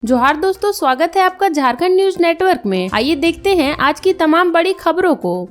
जोहार दोस्तों, स्वागत है आपका झारखंड न्यूज नेटवर्क में। आइए देखते हैं आज की तमाम बड़ी खबरों को।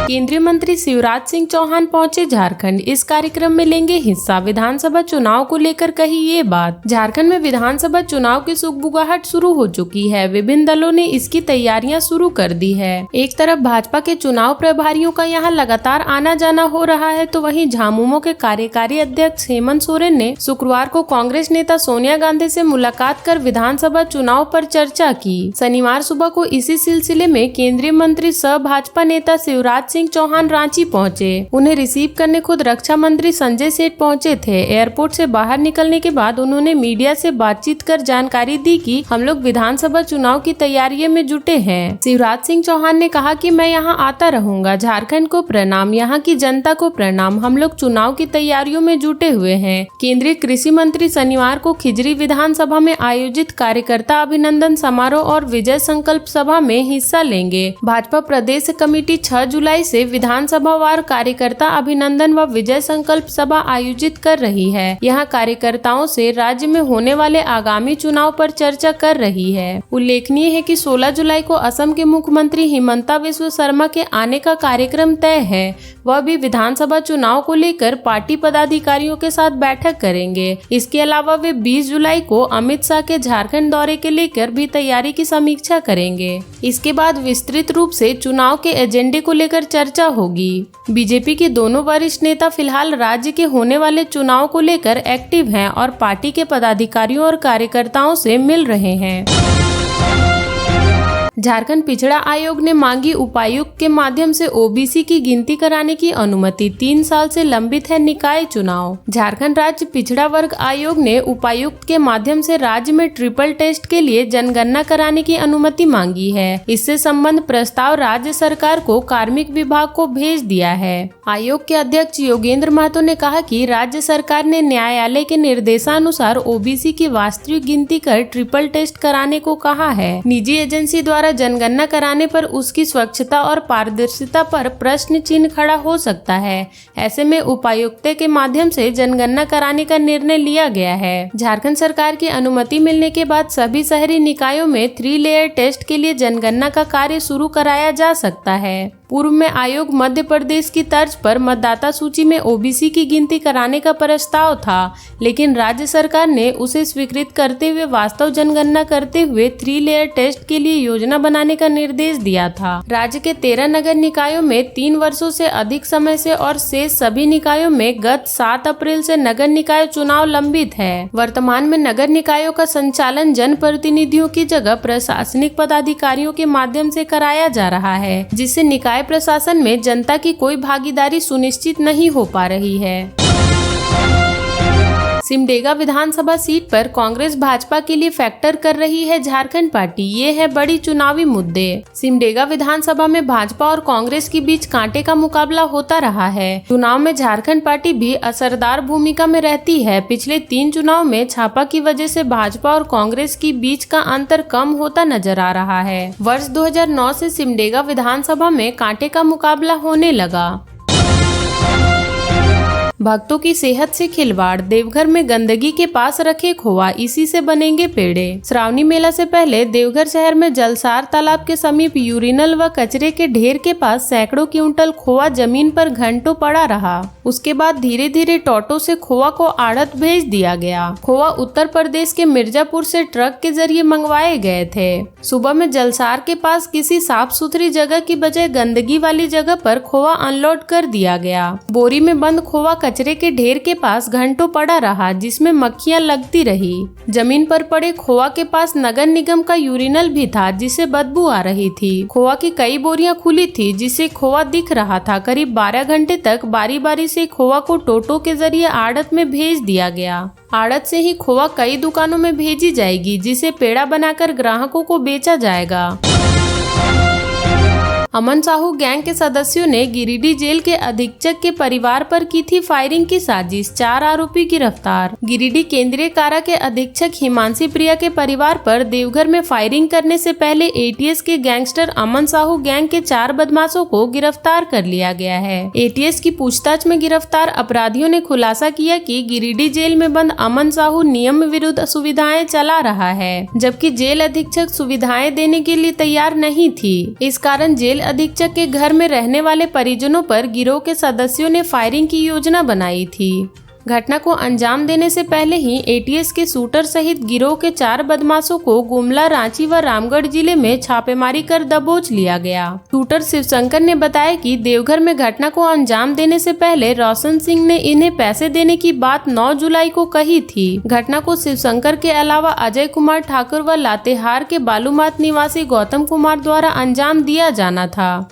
केंद्रीय मंत्री शिवराज सिंह चौहान पहुंचे झारखंड, इस कार्यक्रम में लेंगे हिस्सा। विधानसभा चुनाव को लेकर कही ये बात। झारखंड में विधानसभा चुनाव की सुगबुगाहट शुरू हो चुकी है। विभिन्न दलों ने इसकी तैयारियां शुरू कर दी है। एक तरफ भाजपा के चुनाव प्रभारियों का यहां लगातार आना जाना हो रहा है, तो वहीं झामुमो के कार्यकारी अध्यक्ष हेमंत सोरेन ने शुक्रवार को कांग्रेस नेता सोनिया गांधी से मुलाकात कर विधानसभा चुनाव पर चर्चा की। शनिवार सुबह को इसी सिलसिले में केंद्रीय मंत्री सह भाजपा नेता शिवराज सिंह चौहान रांची पहुंचे। उन्हें रिसीव करने खुद रक्षा मंत्री संजय सेठ पहुंचे थे। एयरपोर्ट से बाहर निकलने के बाद उन्होंने मीडिया से बातचीत कर जानकारी दी कि हम लोग विधानसभा चुनाव की तैयारियों में जुटे हैं। शिवराज सिंह चौहान ने कहा कि मैं यहाँ आता रहूंगा। झारखंड को प्रणाम, यहाँ की जनता को प्रणाम। हम लोग चुनाव की तैयारियों में जुटे हुए हैं। केंद्रीय कृषि मंत्री शनिवार को खिजरी विधानसभा में आयोजित कार्यकर्ता अभिनंदन समारोह और विजय संकल्प सभा में हिस्सा लेंगे। भाजपा प्रदेश कमेटी 6 जुलाई से विधानसभा वार कार्यकर्ता अभिनंदन व विजय संकल्प सभा आयोजित कर रही है। यहाँ कार्यकर्ताओं से राज्य में होने वाले आगामी चुनाव पर चर्चा कर रही है। उल्लेखनीय है कि 16 जुलाई को असम के मुख्यमंत्री हिमंता बिस्वा शर्मा के आने का कार्यक्रम तय है। वह भी विधानसभा चुनाव को लेकर पार्टी पदाधिकारियों के साथ बैठक करेंगे। इसके अलावा वे 20 जुलाई को अमित शाह के झारखंड दौरे के लेकर भी तैयारी की समीक्षा करेंगे। इसके बाद विस्तृत रूप से चुनाव के एजेंडे को लेकर चर्चा होगी। बीजेपी के दोनों वरिष्ठ नेता फिलहाल राज्य के होने वाले चुनाव को लेकर एक्टिव हैं और पार्टी के पदाधिकारियों और कार्यकर्ताओं से मिल रहे हैं। झारखंड पिछड़ा आयोग ने मांगी उपायुक्त के माध्यम से ओबीसी की गिनती कराने की अनुमति। 3 साल से लंबित है निकाय चुनाव। झारखंड राज्य पिछड़ा वर्ग आयोग ने उपायुक्त के माध्यम से राज्य में ट्रिपल टेस्ट के लिए जनगणना कराने की अनुमति मांगी है। इससे संबंध प्रस्ताव राज्य सरकार को कार्मिक विभाग को भेज दिया है। आयोग के अध्यक्ष योगेंद्र महतो ने कहा कि राज्य सरकार ने न्यायालय के निर्देशानुसार ओबीसी की वास्तविक गिनती कर ट्रिपल टेस्ट कराने को कहा है। निजी एजेंसी द्वारा जनगणना कराने पर उसकी स्वच्छता और पारदर्शिता पर प्रश्न चिन्ह खड़ा हो सकता है। ऐसे में उपायुक्त के माध्यम से जनगणना कराने का निर्णय लिया गया है। झारखंड सरकार की अनुमति मिलने के बाद सभी शहरी निकायों में 3 लेयर टेस्ट के लिए जनगणना का कार्य शुरू कराया जा सकता है। पूर्व में आयोग मध्य प्रदेश की तर्ज पर मतदाता सूची में ओबीसी की गिनती कराने का प्रस्ताव था, लेकिन राज्य सरकार ने उसे स्वीकृत करते हुए वास्तव जनगणना करते हुए 3 लेयर टेस्ट के लिए योजना बनाने का निर्देश दिया था। राज्य के 13 नगर निकायों में 3 वर्षों से अधिक समय से और शेष सभी निकायों में गत 7 अप्रैल से नगर निकाय चुनाव लंबित है। वर्तमान में नगर निकायों का संचालन जनप्रतिनिधियों की जगह प्रशासनिक पदाधिकारियों के माध्यम से कराया जा रहा है, जिससे निकाय प्रशासन में जनता की कोई भागीदारी सुनिश्चित नहीं हो पा रही है। सिमडेगा विधानसभा सीट पर कांग्रेस भाजपा के लिए फैक्टर कर रही है झारखंड पार्टी। ये है बड़ी चुनावी मुद्दे। सिमडेगा विधानसभा में भाजपा और कांग्रेस के बीच कांटे का मुकाबला होता रहा है। चुनाव में झारखंड पार्टी भी असरदार भूमिका में रहती है। पिछले 3 चुनाव में छापा की वजह से भाजपा और कांग्रेस के बीच का अंतर कम होता नजर आ रहा है। वर्ष 2009 से सिमडेगा विधानसभा में कांटे का मुकाबला होने लगा। भक्तों की सेहत से खिलवाड़। देवघर में गंदगी के पास रखे खोआ, इसी से बनेंगे पेड़े। श्रावणी मेला से पहले देवघर शहर में जलसार तालाब के समीप यूरिनल व कचरे के ढेर के पास सैकड़ों क्विंटल खोआ जमीन पर घंटों पड़ा रहा। उसके बाद धीरे धीरे टोटो से खोआ को आड़त भेज दिया गया। खोआ उत्तर प्रदेश के मिर्जापुर से ट्रक के जरिए मंगवाए गए थे। सुबह में जलसार के पास किसी साफ सुथरी जगह की बजाय गंदगी वाली जगह पर खोआ अनलोड कर दिया गया। बोरी में बंद खोआ कचरे के ढेर के पास घंटों पड़ा रहा, जिसमें मक्खियां लगती रही। जमीन पर पड़े खोआ के पास नगर निगम का यूरिनल भी था, जिसे बदबू आ रही थी। खोआ की कई बोरियां खुली थी, जिससे खोआ दिख रहा था। करीब 12 घंटे तक बारी बारी से खोआ को टोटो के जरिए आड़त में भेज दिया गया। आड़त से ही खोआ कई दुकानों में भेजी जाएगी, जिसे पेड़ा बनाकर ग्राहकों को बेचा जाएगा। अमन साहू गैंग के सदस्यों ने गिरिडीह जेल के अधीक्षक के परिवार पर की थी फायरिंग की साजिश, 4 आरोपी गिरफ्तार। गिरिडीह केंद्रीय कारा के अधीक्षक हिमांशी प्रिया के परिवार पर देवघर में फायरिंग करने से पहले एटीएस के गैंगस्टर अमन साहू गैंग के 4 बदमाशों को गिरफ्तार कर लिया गया है। एटीएस की पूछताछ में गिरफ्तार अपराधियों ने खुलासा किया कि गिरिडीह जेल में बंद अमन साहू नियम विरुद्ध सुविधाएं चला रहा है, जबकि जेल अधीक्षक सुविधाएं देने के लिए तैयार नहीं थी। इस कारण जेल अधीक्षक के घर में रहने वाले परिजनों पर गिरोह के सदस्यों ने फायरिंग की योजना बनाई थी। घटना को अंजाम देने से पहले ही एटीएस के शूटर सहित गिरोह के 4 बदमाशों को गुमला, रांची व रामगढ़ जिले में छापेमारी कर दबोच लिया गया। शूटर शिवशंकर ने बताया कि देवघर में घटना को अंजाम देने से पहले रोशन सिंह ने इन्हें पैसे देने की बात 9 जुलाई को कही थी। घटना को शिवशंकर के अलावा अजय कुमार ठाकुर व लातेहार के बालूमाथ निवासी गौतम कुमार द्वारा अंजाम दिया जाना था।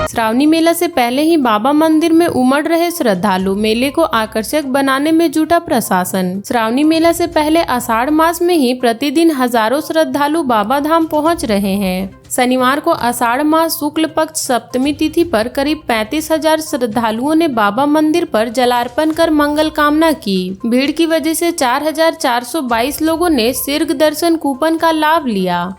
श्रावणी मेला से पहले ही बाबा मंदिर में उमड़ रहे श्रद्धालु, मेले को आकर्षक बनाने में जुटा प्रशासन। श्रावणी मेला से पहले आषाढ़ मास में ही प्रतिदिन हजारों श्रद्धालु बाबा धाम पहुंच रहे हैं। शनिवार को आषाढ़ मास शुक्ल पक्ष सप्तमी तिथि पर करीब 35,000 श्रद्धालुओं ने बाबा मंदिर पर जलार्पण कर मंगल कामना की। भीड़ की वजह से 4,422 लोगों ने शीर्ष दर्शन कूपन का लाभ लिया।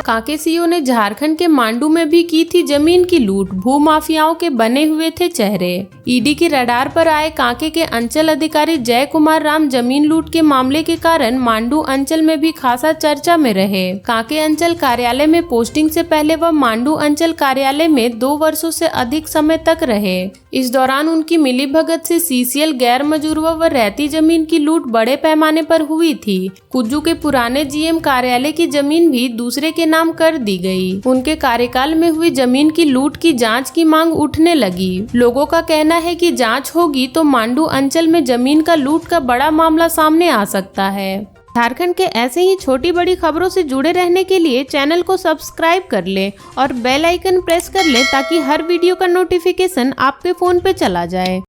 कांके सीओ ने झारखंड के मांडू में भी की थी जमीन की लूट, भू माफियाओं के बने हुए थे चेहरे। ईडी की रडार पर आए कांके के अंचल अधिकारी जय कुमार राम जमीन लूट के मामले के कारण मांडू अंचल में भी खासा चर्चा में रहे। कांके अंचल कार्यालय में पोस्टिंग से पहले वह मांडू अंचल कार्यालय में 2 वर्षों से अधिक समय तक रहे। इस दौरान उनकी मिलीभगत से सीसीएल गैर मजूरवा व रहती जमीन की लूट बड़े पैमाने पर हुई थी। कुज्जू के पुराने जीएम कार्यालय की जमीन भी दूसरे के नाम कर दी गई। उनके कार्यकाल में हुई जमीन की लूट की जांच की मांग उठने लगी। लोगों का कहना है कि जांच होगी तो मांडू अंचल में जमीन का लूट का बड़ा मामला सामने आ सकता है। झारखंड के ऐसे ही छोटी बड़ी खबरों से जुड़े रहने के लिए चैनल को सब्सक्राइब कर ले और बेल आइकन प्रेस कर ले ताकि हर वीडियो का नोटिफिकेशन आपके फोन पे चला जाए।